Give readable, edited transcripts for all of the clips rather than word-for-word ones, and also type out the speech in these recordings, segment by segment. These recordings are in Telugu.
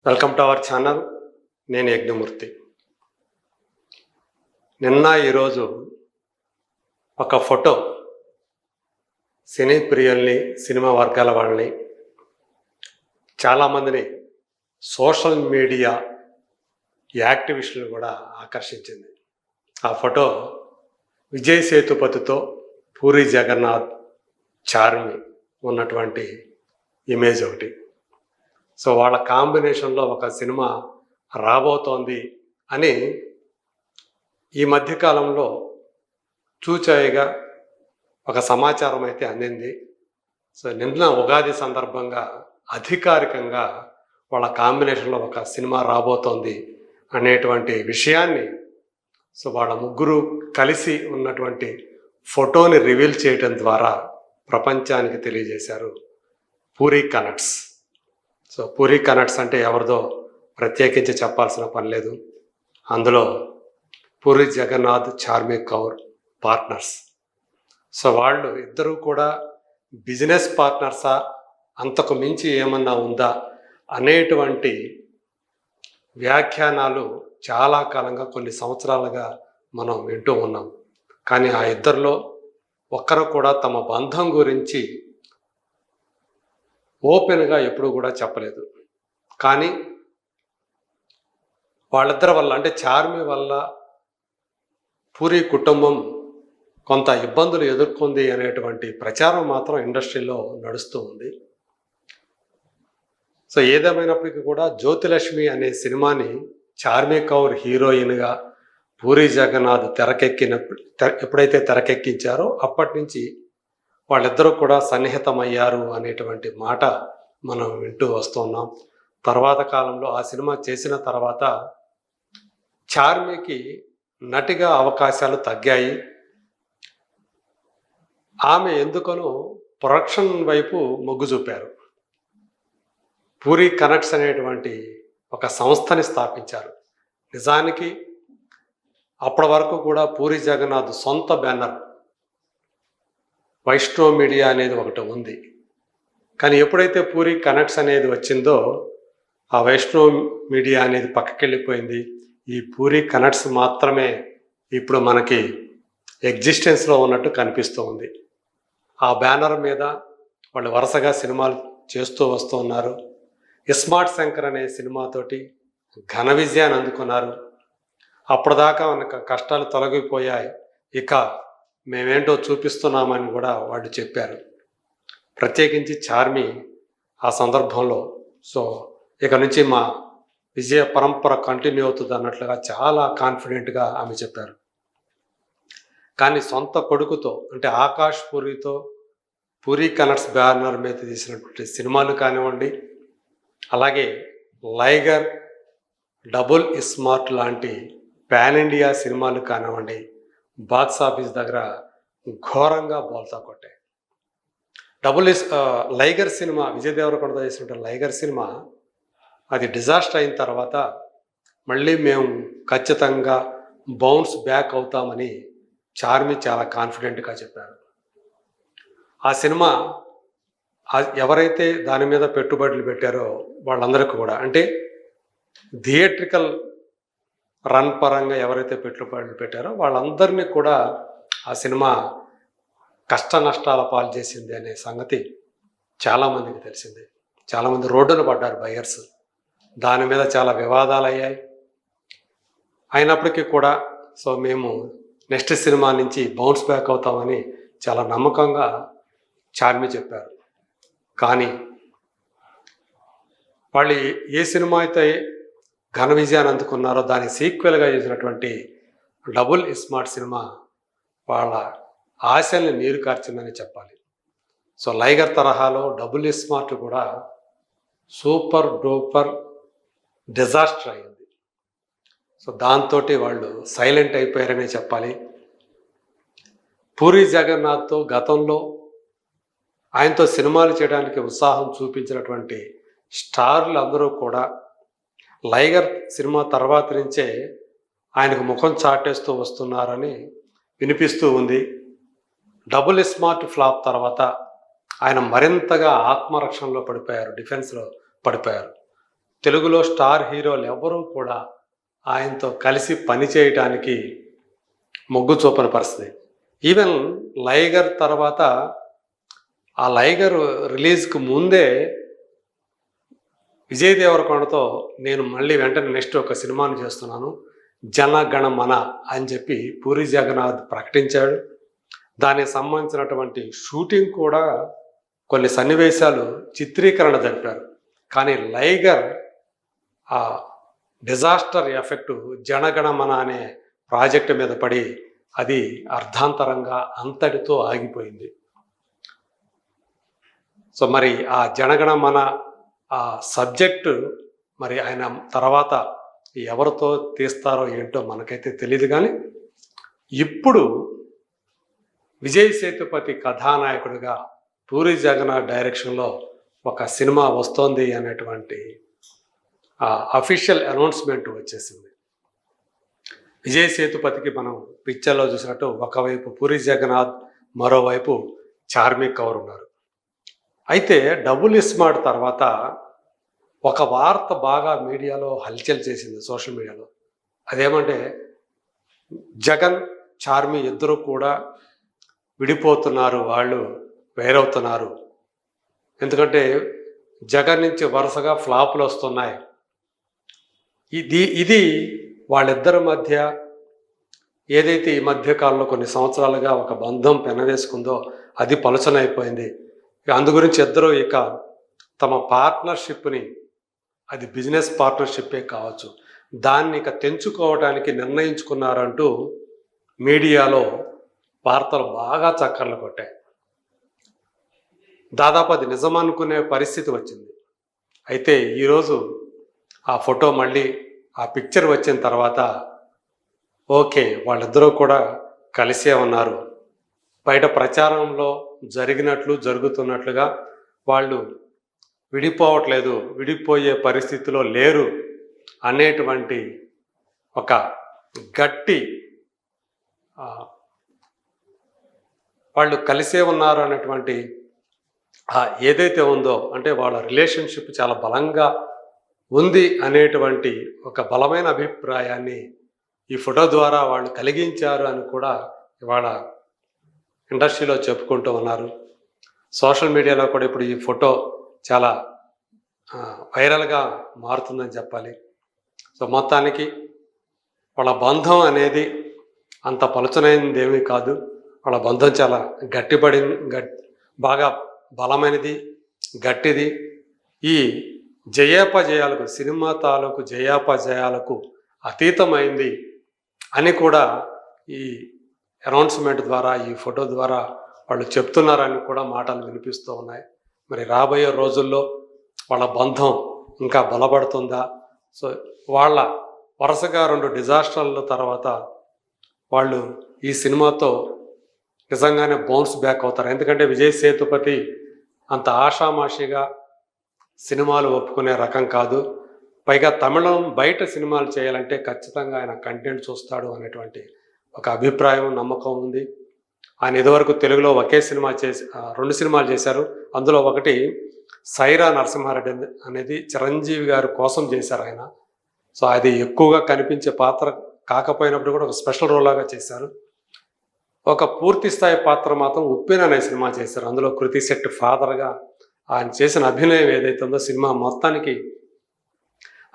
Welcome to our channel. నేను యజ్ఞమూర్తి. ఈరోజు ఒక ఫోటో సినీ ప్రియుల్ని, సినిమా వర్గాల వాళ్ళని, చాలామందిని, సోషల్ మీడియా యాక్టివిస్టులు కూడా ఆకర్షించింది. ఆ ఫోటో విజయ్ సేతుపతితో పూరి జగన్నాథ్, చార్మి ఉన్నటువంటి ఇమేజ్ ఒకటి. సో వాళ్ళ కాంబినేషన్లో ఒక సినిమా రాబోతోంది అని ఈ మధ్యకాలంలో చూచాయిగా ఒక సమాచారం అయితే అందింది. సో నిన్న ఉగాది సందర్భంగా అధికారికంగా వాళ్ళ కాంబినేషన్లో ఒక సినిమా రాబోతోంది అనేటువంటి విషయాన్ని సో వాళ్ళ ముగ్గురు కలిసి ఉన్నటువంటి ఫోటోని రివీల్ చేయడం ద్వారా ప్రపంచానికి తెలియజేశారు puri connects. So puri connects అంటే ఎవరిదో ప్రత్యేకించి చెప్పాల్సిన పని లేదు. అందులో పూరి జగన్నాథ్, చార్మి కౌర్ పార్ట్నర్స్. సో వాళ్ళు ఇద్దరూ కూడా బిజినెస్ పార్ట్నర్సా, అంతకు మించి ఏమన్నా ఉందా అనేటువంటి వ్యాఖ్యానాలు చాలా కాలంగా, కొన్ని సంవత్సరాలుగా మనం వింటూ ఉన్నాం. కానీ ఆ ఇద్దరిలో ఒక్కరు కూడా తమ బంధం గురించి ఓపెన్గా ఎప్పుడూ కూడా చెప్పలేదు. కానీ వాళ్ళిద్దరి వల్ల, అంటే చార్మి వల్ల పూరి కుటుంబం కొంత ఇబ్బందులు ఎదుర్కొంది అనేటువంటి ప్రచారం మాత్రం ఇండస్ట్రీలో నడుస్తూ ఉంది. సో ఏదేమైనప్పటికీ కూడా జ్యోతిలక్ష్మి అనే సినిమాని చార్మి కౌర్ హీరోయిన్గా పూరి జగన్నాథ్ ఎప్పుడైతే తెరకెక్కించారో అప్పటి నుంచి వాళ్ళిద్దరూ కూడా సన్నిహితమయ్యారు అనేటువంటి మాట మనం వింటూ వస్తున్నాం. తర్వాత కాలంలో ఆ సినిమా చేసిన తర్వాత చార్మికి నటిగా అవకాశాలు తగ్గాయి. ఆమె ఎందుకనో ప్రొడక్షన్ వైపు మొగ్గు చూపారు. పూరి కనెక్ట్స్ అనేటువంటి ఒక సంస్థని స్థాపించారు. నిజానికి అప్పటి వరకు కూడా పూరి జగన్నాథ్ సొంత బ్యానర్ వైష్ణవ్ మీడియా అనేది ఒకటి ఉంది. కానీ ఎప్పుడైతే పూరి కనెక్ట్స్ అనేది వచ్చిందో ఆ వైష్ణవ్ మీడియా అనేది పక్కకెళ్ళిపోయింది. ఈ పూరి కనెక్ట్స్ మాత్రమే ఇప్పుడు మనకి ఎగ్జిస్టెన్స్లో ఉన్నట్టు కనిపిస్తూ ఉంది. ఆ బ్యానర్ మీద వాళ్ళు వరుసగా సినిమాలు చేస్తూ వస్తూ ఉన్నారు. ఇస్మార్ట్ శంకర్ అనే సినిమాతోటి ఘన విజయాన్ని అందుకున్నారు. అప్పటిదాకా మనకు కష్టాలు తొలగిపోయాయి, ఇక మేమేంటో చూపిస్తున్నామని కూడా వాళ్ళు చెప్పారు. ప్రత్యేకించి చార్మి ఆ సందర్భంలో సో ఇక నుంచి మా విజయ పరంపర కంటిన్యూ అవుతుంది అన్నట్లుగా చాలా కాన్ఫిడెంట్గా ఆమె చెప్పారు. కానీ సొంత కొడుకుతో, అంటే ఆకాష్ పూరితో పూరి కనెక్ట్స్ బ్యానర్ మీద తీసినటువంటి సినిమాలు కానివ్వండి, అలాగే లైగర్, డబుల్ ఇస్మార్ట్ లాంటి పాన్ ఇండియా సినిమాలు కానివ్వండి, బాక్స్ ఆఫీస్ దగ్గర ఘోరంగా బోల్తా కొట్టాయి. లైగర్ సినిమా, విజయ్ దేవరకొండతో చేసినటువంటి లైగర్ సినిమా అది డిజాస్టర్ అయిన తర్వాత మళ్ళీ మేము ఖచ్చితంగా బౌన్స్ బ్యాక్ అవుతామని చార్మి చాలా కాన్ఫిడెంట్గా చెప్పారు. ఆ సినిమా ఎవరైతే దాని మీద పెట్టుబడులు పెట్టారో వాళ్ళందరికీ కూడా, అంటే థియేట్రికల్ రన్ పరంగా ఎవరైతే పెట్టుబడులు పెట్టారో వాళ్ళందరినీ కూడా ఆ సినిమా కష్ట నష్టాల పాలు చేసింది అనే సంగతి చాలామందికి తెలిసింది. చాలామంది రోడ్డున పడ్డారు బయర్స్. దాని మీద చాలా వివాదాలు అయ్యాయి. అయినప్పటికీ కూడా సో మేము నెక్స్ట్ సినిమా నుంచి బౌన్స్ బ్యాక్ అవుతామని చాలా నమ్మకంగా చార్మి చెప్పారు. కానీ వాళ్ళు ఏ సినిమా అయితే ఘన విజయాన్ని అందుకున్నారో దానికి సీక్వెల్గా చేసినటువంటి డబుల్ ఇస్మార్ట్ సినిమా వాళ్ళ ఆశల్ని నీరు కార్చిందని చెప్పాలి. సో లైగర్ తరహాలో డబుల్ ఇస్మార్ట్ కూడా సూపర్ డూపర్ డిజాస్టర్ అయింది. సో దాంతో వాళ్ళు సైలెంట్ అయిపోయారనే చెప్పాలి. పూరి జగన్నాథ్తో గతంలో ఆయనతో సినిమాలు చేయడానికి ఉత్సాహం చూపించినటువంటి స్టార్లు అందరూ కూడా లైగర్ సినిమా తర్వాత నుంచే ఆయనకు ముఖం చాటేస్తూ వస్తున్నారని వినిపిస్తూ ఉంది. డబుల్ స్మార్ట్ ఫ్లాప్ తర్వాత ఆయన మరింతగా ఆత్మరక్షణలో పడిపోయారు, డిఫెన్స్లో పడిపోయారు. తెలుగులో స్టార్ హీరోలు ఎవరూ కూడా ఆయనతో కలిసి పనిచేయటానికి మొగ్గు చూపని పరిస్థితి. ఈవెన్ లైగర్ తర్వాత ఆ లైగర్ రిలీజ్కి ముందే విజయ్ దేవరకొండతో నేను మళ్ళీ వెంటనే నెక్స్ట్ ఒక సినిమాను చేస్తున్నాను, జనగణమన అని చెప్పి పూరి జగన్నాథ్ ప్రకటించాడు. దానికి సంబంధించినటువంటి షూటింగ్ కూడా కొన్ని సన్నివేశాలు చిత్రీకరణ జరిపారు. కానీ లైగర్ ఆ డిజాస్టర్ ఎఫెక్టు జనగణమన అనే ప్రాజెక్టు మీద పడి అది అర్ధాంతరంగా అంతటితో ఆగిపోయింది. సో మరి ఆ జనగణమన ఆ సబ్జెక్టు మరి ఆయన తర్వాత ఎవరితో తీస్తారో ఏంటో మనకైతే తెలియదు. కానీ ఇప్పుడు విజయ్ సేతుపతి కథానాయకుడిగా పూరి జగన్నాథ్ డైరెక్షన్లో ఒక సినిమా వస్తోంది అనేటువంటి అఫీషియల్ అనౌన్స్మెంట్ వచ్చేసింది. విజయ్ సేతుపతికి మనం పిక్చర్లో చూసినట్టు ఒకవైపు పూరి జగన్నాథ్, మరోవైపు చార్మి కౌర్ ఉన్నారు. అయితే డబుల్ ఇస్మార్ట్ తర్వాత ఒక వార్త బాగా మీడియాలో హల్చల్ చేసింది, సోషల్ మీడియాలో. అదేమంటే జగన్, చార్మి ఇద్దరు కూడా విడిపోతున్నారు, వాళ్ళు వేరవుతున్నారు. ఎందుకంటే జగన్ నుంచి వరుసగా ఫ్లాపులు వస్తున్నాయి. ఇది వాళ్ళిద్దరి మధ్య ఏదైతే ఈ మధ్యకాలంలో కొన్ని సంవత్సరాలుగా ఒక బంధం పెనవేసుకుందో అది పలుచనైపోయింది. అందు గురించి ఇద్దరు ఇక తమ పార్ట్నర్షిప్ని, అది బిజినెస్ పార్ట్నర్షిప్పే కావచ్చు, దాన్ని ఇక తెంచుకోవడానికి నిర్ణయించుకున్నారంటూ మీడియాలో వార్తలు బాగా చక్కర్లు కొట్టాయి. దాదాపు అది నిజం అనుకునే పరిస్థితి వచ్చింది. అయితే ఈరోజు ఆ ఫోటో మళ్ళీ ఆ పిక్చర్ వచ్చిన తర్వాత ఓకే, వాళ్ళిద్దరూ కూడా కలిసే ఉన్నారు, బయట ప్రచారంలో జరుగుతున్నట్లుగా వాళ్ళు విడిపోవట్లేదు, విడిపోయే పరిస్థితిలో లేరు అనేటువంటి ఒక గట్టి వాళ్ళు కలిసే ఉన్నారు అనేటువంటి ఏదైతే ఉందో, అంటే వాళ్ళ రిలేషన్షిప్ చాలా బలంగా ఉంది అనేటువంటి ఒక బలమైన అభిప్రాయాన్ని ఈ ఫోటో ద్వారా వాళ్ళు కలిగించారు అని కూడా ఇవాళ ఇండస్ట్రీలో చెప్పుకుంటూ ఉన్నారు. సోషల్ మీడియాలో కూడా ఇప్పుడు ఈ ఫోటో చాలా వైరల్గా మారుతుందని చెప్పాలి. సో మొత్తానికి వాళ్ళ బంధం అనేది అంత పలుచనైనది ఏమీ కాదు. వాళ్ళ బంధం చాలా బాగా బలమైనది, గట్టిది. ఈ జయాపజయాలకు, సినిమా తాలూకు జయాపజయాలకు అతీతమైంది అని కూడా ఈ అనౌన్స్మెంట్ ద్వారా, ఈ ఫోటో ద్వారా వాళ్ళు చెప్తున్నారని కూడా మాటలు వినిపిస్తూ ఉన్నాయి. మరి రాబోయే రోజుల్లో వాళ్ళ బంధం ఇంకా బలపడుతుందా? సో వాళ్ళ వరుసగా 2 డిజాస్టర్ల తర్వాత వాళ్ళు ఈ సినిమాతో నిజంగానే బౌన్స్ బ్యాక్ అవుతారు. ఎందుకంటే విజయ్ సేతుపతి అంత ఆషామాషిగా సినిమాలు ఒప్పుకునే రకం కాదు. పైగా తమిళం బయట సినిమాలు చేయాలంటే ఖచ్చితంగా ఆయన కంటెంట్ చూస్తాడు అనేటువంటి ఒక అభిప్రాయం, నమ్మకం ఉంది. ఆయన ఇదివరకు తెలుగులో ఒకే సినిమా 2 సినిమాలు చేశారు. అందులో ఒకటి సైరా నరసింహారెడ్డి అనేది చిరంజీవి గారి కోసం చేశారు ఆయన. సో అది ఎక్కువగా కనిపించే పాత్ర కాకపోయినప్పుడు కూడా ఒక స్పెషల్ రోల్ లాగా చేశారు. ఒక పూర్తి స్థాయి పాత్ర మాత్రం ఉప్పెన అనే సినిమా చేశారు. అందులో కృతి శెట్టి ఫాదర్గా ఆయన చేసిన అభినయం ఏదైతే ఉందో సినిమా మొత్తానికి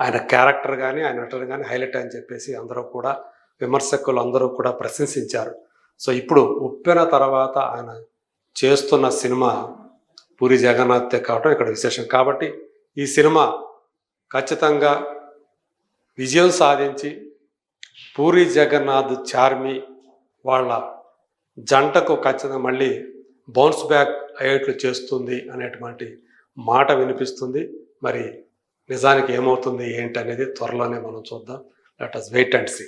ఆయన క్యారెక్టర్ కానీ, ఆయన నటన కానీ హైలైట్ అని చెప్పేసి అందరూ కూడా, విమర్శకులు అందరూ కూడా ప్రశంసించారు. సో ఇప్పుడు ఉప్పెన తర్వాత ఆయన చేస్తున్న సినిమా పూరి జగన్నాథ్ కావడం ఇక్కడ విశేషం. కాబట్టి ఈ సినిమా ఖచ్చితంగా విజయం సాధించి పూరి జగన్నాథ్, చార్మి వాళ్ళ జంటకు ఖచ్చితంగా మళ్ళీ బౌన్స్ బ్యాక్ అయ్యేట్లు చేస్తుంది అనేటువంటి మాట వినిపిస్తుంది. మరి నిజానికి ఏమవుతుంది ఏంటి అనేది త్వరలోనే మనం చూద్దాం. Let us wait and see.